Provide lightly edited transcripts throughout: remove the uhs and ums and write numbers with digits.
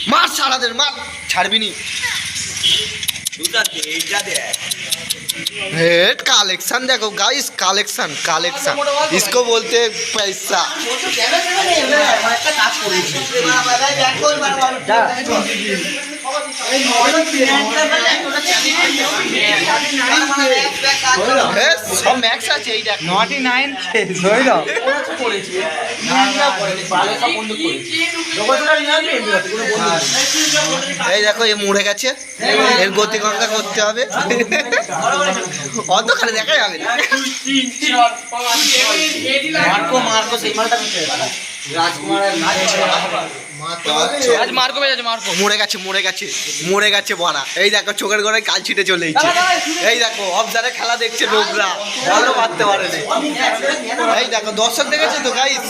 मार सारा देर मार ছাড়বি নি कलेक्शन देखो गाइस कलेक्शन कलेक्शन इसको बोलते पैसा सब मैक्स আছে এই দেখ 99 হইল এই দেখো এই মুড়ে গেছে এর গতি গঙ্গা করতে হবে অন্ধকারে দেখা যাবে না মার্কো মার্কো সেই মালটা মরে গেছে বড়া এই দেখো চোখের গোড়ায় কাল ছিটে চলে এসেছে এই দেখো অবজারে খেলা দেখছে লোকরা ভালো পারতে পারে না এই দেখো দর্শক দেখেছে তো গাইস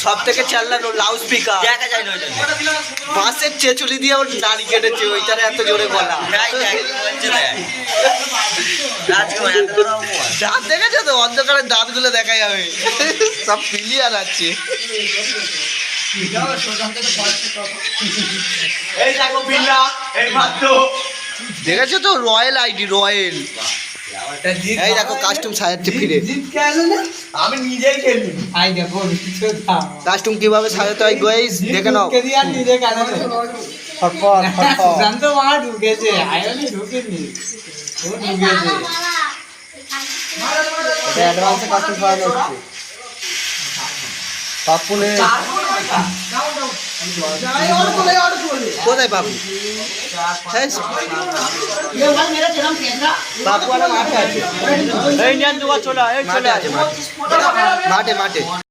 সব থেকে চাল্লানো লাউড স্পিকার দেখা যায় না বাসের চেঁচুলি দিয়ে ওর দাড়ি কেটেছে ওইটারে এত জোরে বলা দাঁত দেখেছো তো অন্ধকারের দাঁতগুলো দেখা যাবে সব ক্লিয়ার আছে দেখেছো তো রয়্যাল আইডি রয়্যাল এই দেখো কাস্টম সাজাচ্ছে ফিরে আমি নিজেই খেলি কাস্টম কিভাবে সাজাতে হয় গাইস দেখে নাও অ্যাডভান্সে কাস্টম সাজানো হচ্ছে পাপুনে কোথায় পাপু বাপু আর মাঠে আছে মাঠে মাঠে